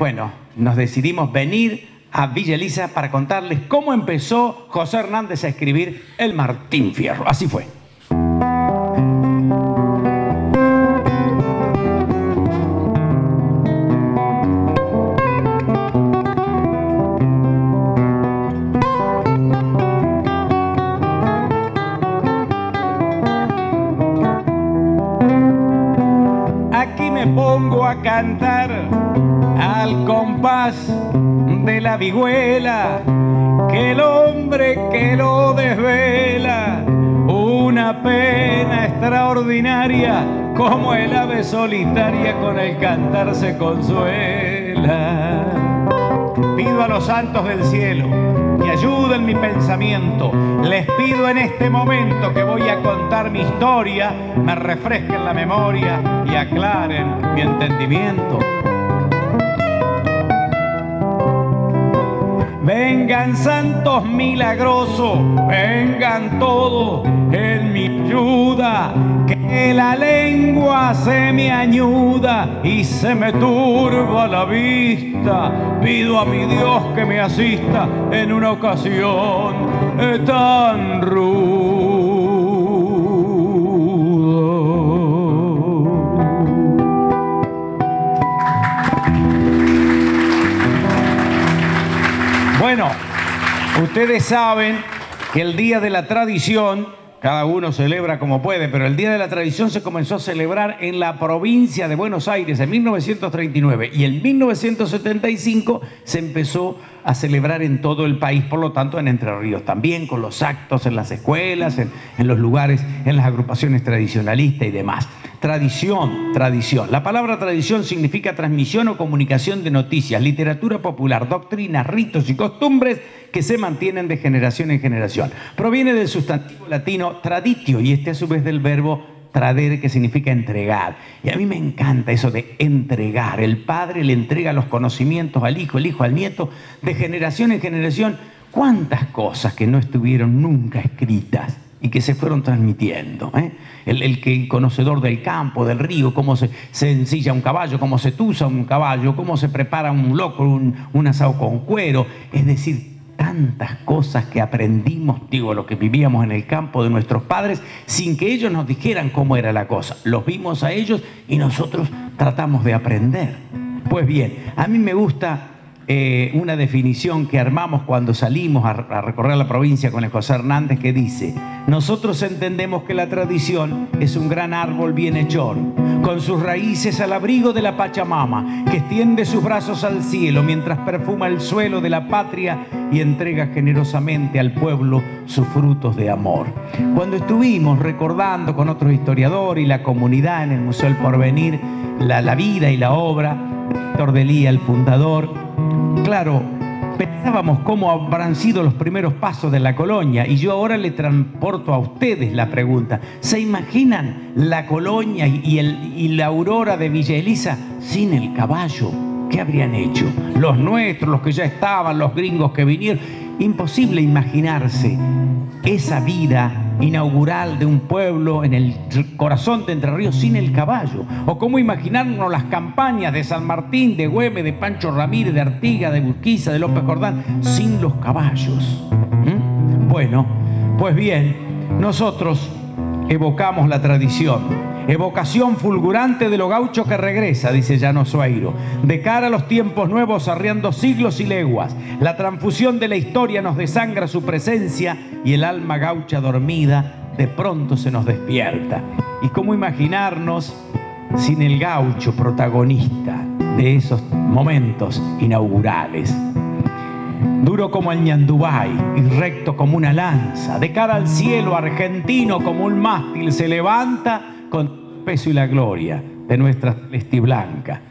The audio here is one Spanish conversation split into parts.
bueno, nos decidimos venir a Villa Elisa para contarles cómo empezó José Hernández a escribir El Martín Fierro. Así fue. Aquí me pongo a cantar al compás de la vihuela, que el hombre que lo desvela, una pena extraordinaria, como el ave solitaria con el cantar se consuela. Pido a los santos del cielo que ayuden mi pensamiento. Les pido en este momento que voy a contar mi historia, me refresquen la memoria y aclaren mi entendimiento. Vengan santos milagrosos, vengan todos en mi ayuda, que la lengua se me añuda y se me turba la vista. Pido a mi Dios que me asista en una ocasión tan ruda. Bueno, ustedes saben que el Día de la Tradición, cada uno celebra como puede, pero el Día de la Tradición se comenzó a celebrar en la provincia de Buenos Aires en 1939 y en 1975 se empezó a celebrar en todo el país, por lo tanto en Entre Ríos también, con los actos en las escuelas, en los lugares, en las agrupaciones tradicionalistas y demás. Tradición, tradición. La palabra tradición significa transmisión o comunicación de noticias, literatura popular, doctrinas, ritos y costumbres que se mantienen de generación en generación. Proviene del sustantivo latino traditio y este a su vez del verbo tradere, que significa entregar. Y a mí me encanta eso de entregar. El padre le entrega los conocimientos al hijo, el hijo al nieto, de generación en generación. ¿Cuántas cosas que no estuvieron nunca escritas y que se fueron transmitiendo? El conocedor del campo, del río, cómo se ensilla un caballo, cómo se tusa un caballo, cómo se prepara un locro, un asado con cuero. Es decir, tantas cosas que aprendimos, digo, lo que vivíamos en el campo de nuestros padres, sin que ellos nos dijeran cómo era la cosa. Los vimos a ellos y nosotros tratamos de aprender. Pues bien, a mí me gusta una definición que armamos cuando salimos a recorrer la provincia con el José Hernández, que dice: nosotros entendemos que la tradición es un gran árbol bienhechor, con sus raíces al abrigo de la Pachamama, que extiende sus brazos al cielo mientras perfuma el suelo de la patria y entrega generosamente al pueblo sus frutos de amor. Cuando estuvimos recordando con otros historiadores y la comunidad en el Museo del Porvenir la vida y la obra de Héctor de Lía, el fundador, claro, pensábamos cómo habrán sido los primeros pasos de la colonia, y yo ahora le transporto a ustedes la pregunta. ¿Se imaginan la colonia y la aurora de Villa Elisa sin el caballo? ¿Qué habrían hecho? Los nuestros, los que ya estaban, los gringos que vinieron. Imposible imaginarse esa vida inaugural de un pueblo en el corazón de Entre Ríos sin el caballo. O cómo imaginarnos las campañas de San Martín, de Güemes, de Pancho Ramírez, de Artigas, de Urquiza, de López Jordán, sin los caballos. Bueno, pues bien, nosotros evocamos la tradición. Evocación fulgurante de lo gaucho que regresa, dice Llano Sueiro, de cara a los tiempos nuevos, arreando siglos y leguas. La transfusión de la historia nos desangra su presencia y el alma gaucha dormida de pronto se nos despierta. ¿Y cómo imaginarnos sin el gaucho protagonista de esos momentos inaugurales? Duro como el ñandubay y recto como una lanza, de cara al cielo argentino como un mástil se levanta con el peso y la gloria de nuestra celeste blanca.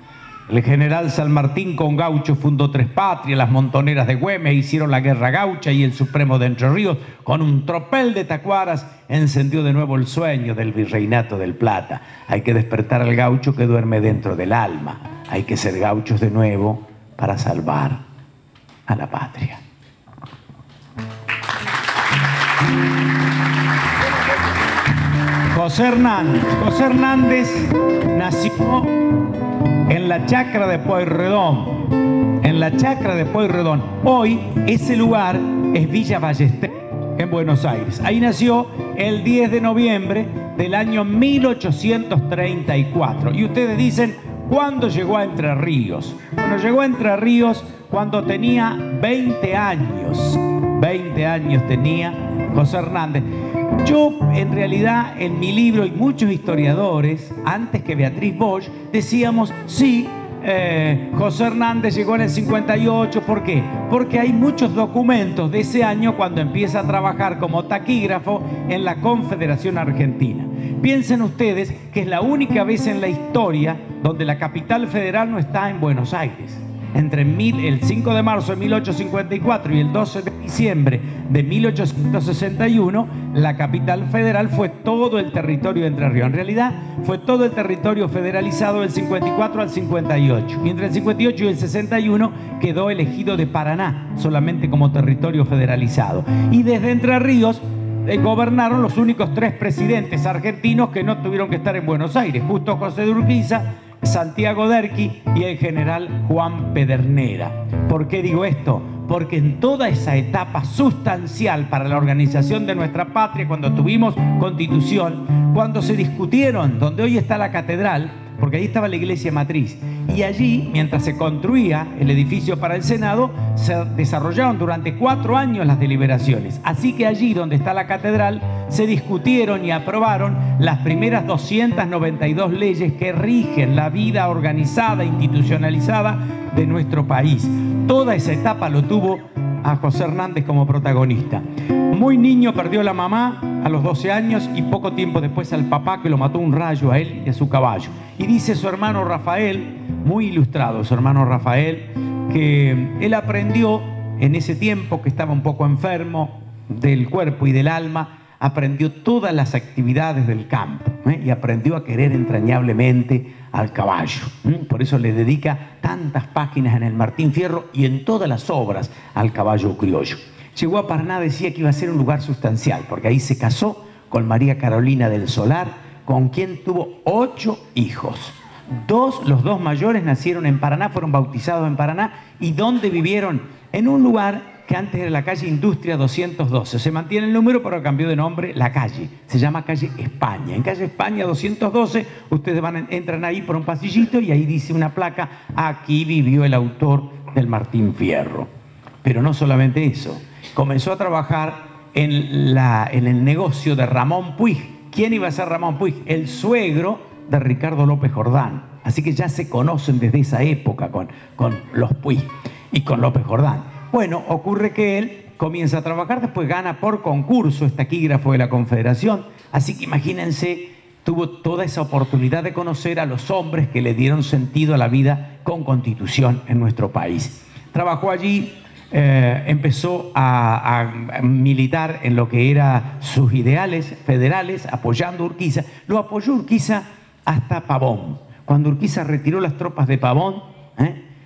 El general San Martín con gaucho fundó tres patrias, las montoneras de Güemes hicieron la guerra gaucha y el Supremo de Entre Ríos con un tropel de tacuaras encendió de nuevo el sueño del virreinato del Plata. Hay que despertar al gaucho que duerme dentro del alma. Hay que ser gauchos de nuevo para salvar a la patria. José Hernández nació en la chacra de Pueyrredón, en la chacra de Pueyrredón. Hoy ese lugar es Villa Ballester, en Buenos Aires. Ahí nació el 10 de noviembre del año 1834. Y ustedes dicen, ¿cuándo llegó a Entre Ríos? Bueno, llegó a Entre Ríos cuando tenía 20 años. 20 años tenía José Hernández. Yo, en realidad, en mi libro, y muchos historiadores, antes que Beatriz Bosch, decíamos, sí, José Hernández llegó en el 58. ¿Por qué? Porque hay muchos documentos de ese año cuando empieza a trabajar como taquígrafo en la Confederación Argentina. Piensen ustedes que es la única vez en la historia donde la capital federal no está en Buenos Aires. Entre el 5 de marzo de 1854 y el 12 de diciembre de 1861, la capital federal fue todo el territorio de Entre Ríos. En realidad, fue todo el territorio federalizado del 54 al 58. Y entre el 58 y el 61 quedó el ejido de Paraná, solamente como territorio federalizado. Y desde Entre Ríos gobernaron los únicos 3 presidentes argentinos que no tuvieron que estar en Buenos Aires: Justo José de Urquiza, Santiago Derqui y el general Juan Pedernera. ¿Por qué digo esto? Porque en toda esa etapa sustancial para la organización de nuestra patria, cuando tuvimos constitución, cuando se discutieron, donde hoy está la catedral, porque ahí estaba la iglesia matriz, y allí, mientras se construía el edificio para el Senado, se desarrollaron durante 4 años las deliberaciones. Así que allí donde está la catedral se discutieron y aprobaron las primeras 292 leyes que rigen la vida organizada, institucionalizada de nuestro país. Toda esa etapa lo tuvo a José Hernández como protagonista. Muy niño perdió la mamá a los 12 años y poco tiempo después al papá, que lo mató un rayo a él y a su caballo. Y dice su hermano Rafael, muy ilustrado su hermano Rafael, que él aprendió en ese tiempo que estaba un poco enfermo del cuerpo y del alma, aprendió todas las actividades del campo, y aprendió a querer entrañablemente al caballo. Por eso le dedica tantas páginas en el Martín Fierro y en todas las obras al caballo criollo. Llegó a Paraná, decía que iba a ser un lugar sustancial, porque ahí se casó con María Carolina del Solar, con quien tuvo 8 hijos. Los 2 mayores nacieron en Paraná, fueron bautizados en Paraná. ¿Y dónde vivieron? En un lugar que antes era la calle Industria 212. Se mantiene el número, pero cambió de nombre la calle. Se llama calle España. En calle España 212, ustedes entran ahí por un pasillito y ahí dice una placa: aquí vivió el autor del Martín Fierro. Pero no solamente eso. Comenzó a trabajar en el negocio de Ramón Puig. ¿Quién iba a ser Ramón Puig? El suegro de Ricardo López Jordán. Así que ya se conocen desde esa época con los Puig y con López Jordán. Bueno, ocurre que él comienza a trabajar, después gana por concurso, es taquígrafo de la Confederación. Así que imagínense, tuvo toda esa oportunidad de conocer a los hombres que le dieron sentido a la vida con constitución en nuestro país. Trabajó allí. Empezó a militar en lo que eran sus ideales federales, apoyando a Urquiza. Lo apoyó Urquiza hasta Pavón. Cuando Urquiza retiró las tropas de Pavón,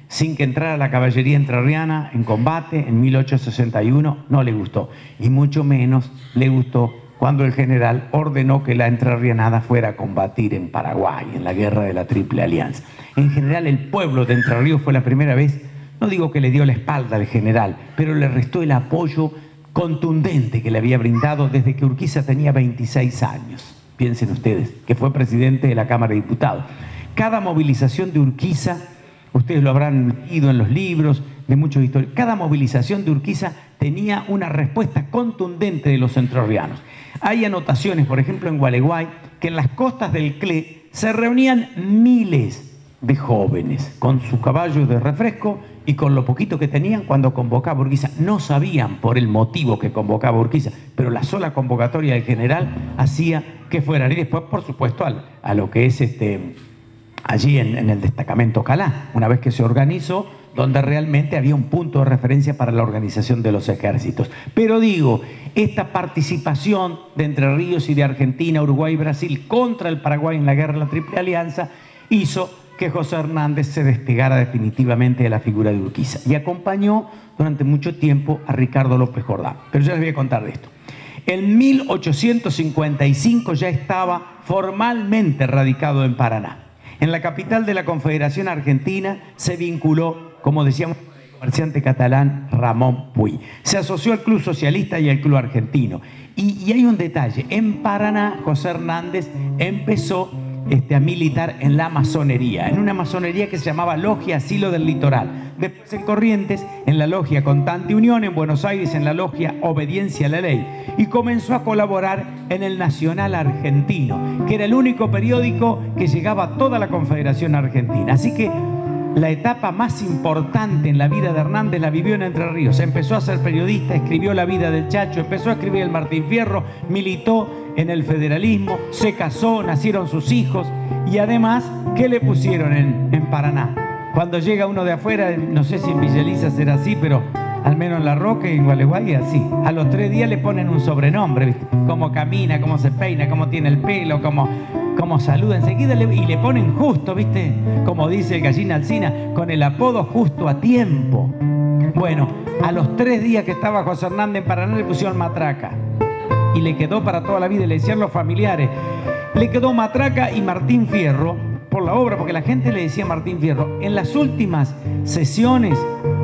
sin que entrara la caballería entrerriana en combate en 1861, no le gustó. Y mucho menos le gustó cuando el general ordenó que la entrerrianada fuera a combatir en Paraguay, en la guerra de la Triple Alianza. En general, el pueblo de Entre Ríos fue la primera vez. No digo que le dio la espalda al general, pero le restó el apoyo contundente que le había brindado desde que Urquiza tenía 26 años. Piensen ustedes, que fue presidente de la Cámara de Diputados. Cada movilización de Urquiza, ustedes lo habrán leído en los libros de muchos historiadores, cada movilización de Urquiza tenía una respuesta contundente de los entrerrianos. Hay anotaciones, por ejemplo, en Gualeguay, que en las costas del Cle se reunían miles de jóvenes con sus caballos de refresco y con lo poquito que tenían cuando convocaba Urquiza. No sabían por el motivo que convocaba Urquiza, pero la sola convocatoria del general hacía que fueran. Y después, por supuesto, a lo que es allí en el destacamento Calá, una vez que se organizó, donde realmente había un punto de referencia para la organización de los ejércitos. Pero digo, esta participación de Entre Ríos y de Argentina, Uruguay y Brasil contra el Paraguay en la guerra de la Triple Alianza hizo que José Hernández se despegara definitivamente de la figura de Urquiza y acompañó durante mucho tiempo a Ricardo López Jordán. Pero ya les voy a contar de esto. En 1855 ya estaba formalmente radicado en Paraná. En la capital de la Confederación Argentina se vinculó, como decíamos, comerciante catalán Ramón Puig. Se asoció al Club Socialista y al Club Argentino. Y hay un detalle, en Paraná José Hernández empezó a militar en la masonería, en una masonería que se llamaba Logia Asilo del Litoral. Después en Corrientes, en la Logia Constante Unión, en Buenos Aires, en la Logia Obediencia a la Ley. Y comenzó a colaborar en el Nacional Argentino, que era el único periódico que llegaba a toda la Confederación Argentina. Así que la etapa más importante en la vida de Hernández la vivió en Entre Ríos. Empezó a ser periodista, escribió La vida del Chacho, empezó a escribir el Martín Fierro, militó en el federalismo, se casó, nacieron sus hijos y además, ¿qué le pusieron en Paraná? Cuando llega uno de afuera, no sé si en Villa Elisa será así, pero al menos en La Roca y en Gualeguay así. A los 3 días le ponen un sobrenombre, ¿viste? Cómo camina, cómo se peina, cómo tiene el pelo, cómo saluda. Enseguida y le ponen justo, ¿viste? Como dice el Gallina Alsina, con el apodo Justo a Tiempo. Bueno, a los 3 días que estaba José Hernández en Paraná le pusieron Matraca. Y le quedó para toda la vida, y le decían los familiares. Le quedó Matraca y Martín Fierro por la obra, porque la gente le decía Martín Fierro. En las últimas sesiones,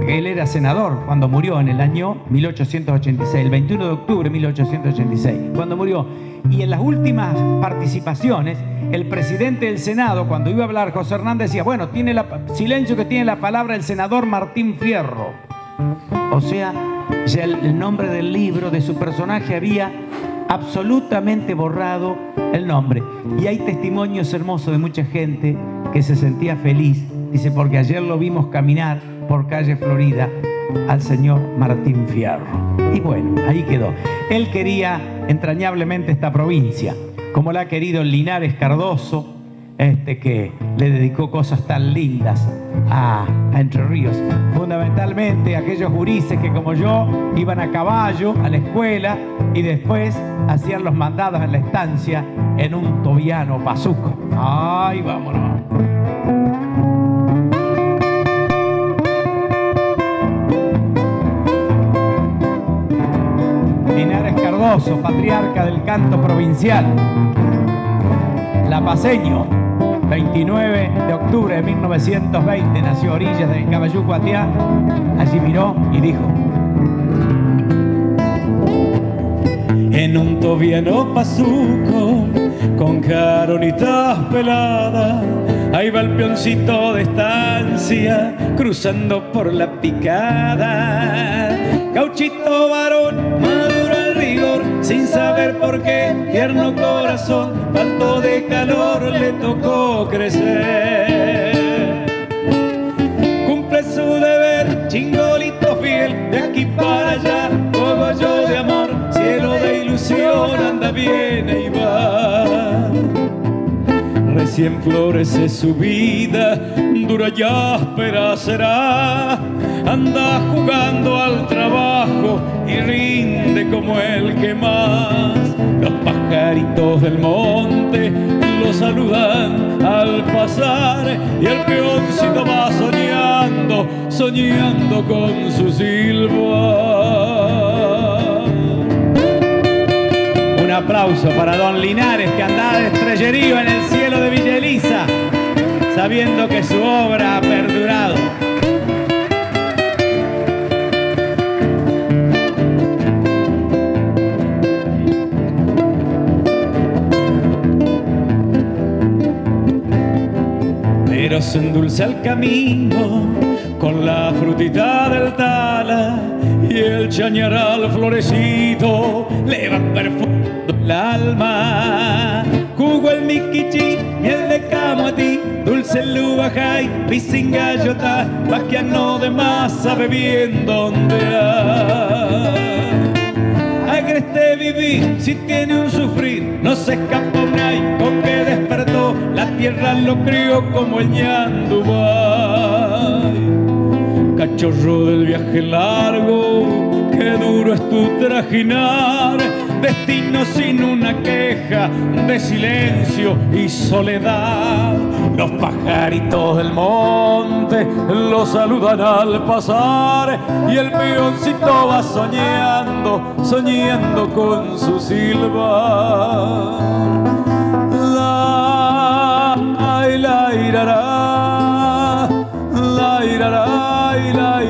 él era senador cuando murió en el año 1886, el 21 de octubre de 1886, cuando murió. Y en las últimas participaciones, el presidente del Senado, cuando iba a hablar José Hernández, decía, bueno, silencio que tiene la palabra el senador Martín Fierro. O sea, ya el nombre del libro, de su personaje, había absolutamente borrado el nombre. Y hay testimonios hermosos de mucha gente que se sentía feliz. Dice, porque ayer lo vimos caminar por calle Florida al señor Martín Fierro. Y bueno, ahí quedó. Él quería entrañablemente esta provincia, como la ha querido Linares Cardoso, que le dedicó cosas tan lindas a Entre Ríos. Fundamentalmente aquellos gurises que como yo iban a caballo a la escuela y después hacían los mandados en la estancia en un tobiano pazuco. ¡Ay, vámonos! Linares Cardoso, patriarca del canto provincial, lapaceño, 29 de octubre de 1920, nació a orillas de Caballú, Atiá. Allí miró y dijo: en un tobiano pazuco, con caronitas peladas, ahí va el peoncito de estancia, cruzando por la picada. Gauchito varón, maduro al rigor, sin saber por qué, tierno corazón, falto de calor, le tocó crecer. Cumple su deber, chingolito fiel, de aquí para allá, cogollo de amor, cielo de ilusión, anda, viene y va. Recién florece su vida, dura y áspera será. Anda jugando al trabajo y rinde como el que más. Los pajaritos del monte lo saludan al pasar y el peoncito va soñando, soñando con su silba. Un aplauso para don Linares, que andaba de estrellerío en el cielo de Villa Elisa, sabiendo que su obra ha perdurado. Pero se endulza el camino con la frutita del tala y el chañaral florecito le va perfumando el alma. Jugo el miquichi, miel de camoatí, dulce el lubajay, pisingayota, vaquiano de masa bebiendo donde hay. Agreste vivir, si tiene un sufrir, no se escapa un ay, con que despertó, la tierra lo crió como el ñandubay. Cachorro del viaje largo, qué duro es tu trajinar, destino sin una queja, de silencio y soledad. Los pajaritos del monte lo saludan al pasar y el peoncito va soñando, soñando con su silba. La irará, la irará, la